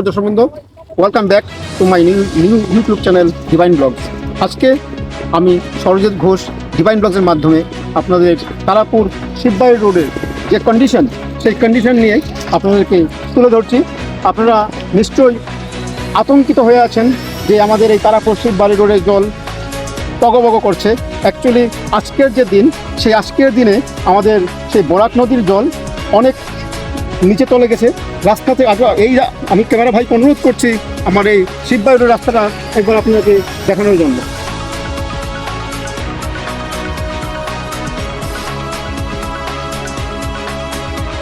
নমস্কার দর্শকবৃন্দ, welcome back to my new YouTube channel divine blogs. আজকে আমি সরজিৎ ঘোষ ডিভাইন ব্লগসের মাধ্যমে আপনাদের তারাপুর শিববাড়ি রোডের যে কন্ডিশন, সেই কন্ডিশন নিয়ে আপনাদেরকে তুলে ধরছি। আপনারা নিশ্চয়ই আতঙ্কিত হয়ে আছেন যে আমাদের এই তারাপুর শিববাড়ি রোডের জল টগবগ করছে। অ্যাকচুয়ালি আজকের যে দিন, সেই আজকের দিনে আমাদের সেই বরাক নদীর জল অনেক নিচে চলে গেছে রাস্তাতে। এই আমি ক্যামেরা ভাইকে অনুরোধ করছি আমার এই শিববাড়ি রোড রাস্তাটা একবার আপনাকে দেখানোর জন্য।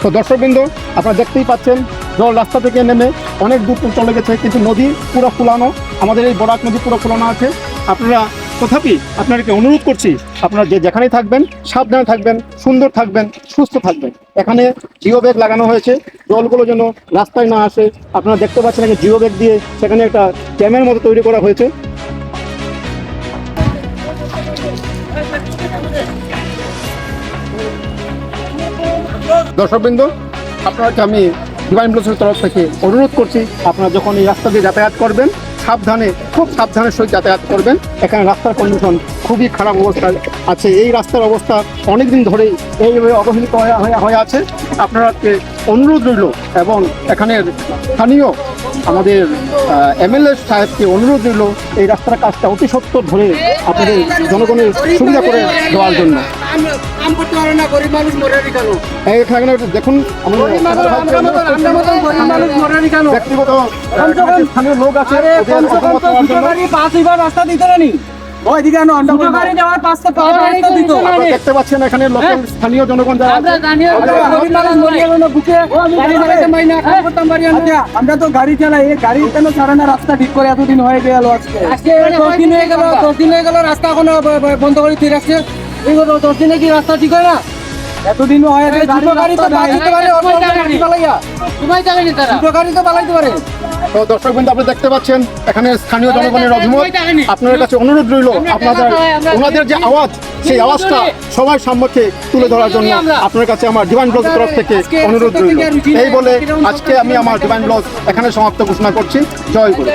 তো দর্শকবৃন্দ, আপনারা দেখতেই পাচ্ছেন জল রাস্তা থেকে নেমে অনেক দূর চলে গেছে, কিন্তু নদী পুরো ফুলানো, আমাদের এই বরাক নদী পুরো ফুলানো আছে। আপনারা তথাপি আপনাদেরকে অনুরোধ করছি, আপনারা যে যেখানেই থাকবেন সাবধানে থাকবেন, সুন্দর থাকবেন, সুস্থ থাকবেন। এখানে জিও ব্যাগ লাগানো হয়েছে, জলগুলো যেন রাস্তায় না আসে। আপনারা দেখতে পাচ্ছেন যে জিও ব্যাগ দিয়ে সেখানে একটা ড্যামের মতো তৈরি করা হয়েছে। দর্শকবৃন্দ, আপনাকে আমি ডিভাইন ব্লগসের তরফ থেকে অনুরোধ করছি, আপনারা যখন এই রাস্তা দিয়ে যাতায়াত করবেন সাবধানে, খুব সাবধানের সহিত যাতায়াত করবেন। এখানে রাস্তার কন্ডিশন খুবই খারাপ অবস্থায় আছে। এই রাস্তার অবস্থা অনেক দিন ধরেই এইভাবে অবহেলিত হয়ে আছে। আপনারাকে অনুরোধ রইল এবং এখানের স্থানীয় আমাদের এমএলএ সাহেবকে অনুরোধ রইল এই রাস্তার কাজটা অতি সত্বর ধরে আপনাদের জনগণের সুবিধা করে দেওয়ার জন্য। এখানে দেখুন ব্যক্তিগত স্থানীয় লোক আছে, রাস্তা দিতে দেখতে পাচ্ছেন এখানে লোকাল স্থানীয় জনগণ যারা আমরা তো গাড়ি চালাই, এই গাড়ি কেন ছাড়ে না? রাস্তা ঠিক করে এতদিন হয়ে গেল, আজকে 10 দিন হয়ে গেল রাস্তা এখনো বন্ধ করে দিয়ে রাখছে। এই 10 দিনে কি রাস্তা ঠিক হয় না? এতদিন হয়ে গেছে, দুটো গাড়ি তো পালাইতে পারে, দুটো গাড়ি তো পালাইতে পারে। তো দর্শকবৃন্দ, আপনি দেখতে পাচ্ছেন এখানে স্থানীয় জনগণের অভিমত। আপনাদের কাছে অনুরোধ রইল, ওনাদের যে আওয়াজ, সেই আওয়াজটা সবার সম্মুখে তুলে ধরার জন্য আপনার কাছে আমার ডিভাইন ব্লগের তরফ থেকে অনুরোধ রইল। এই বলে আজকে আমি আমার ডিভাইন ব্লগ এখানে সমাপ্ত ঘোষণা করছি। জয় গুরু।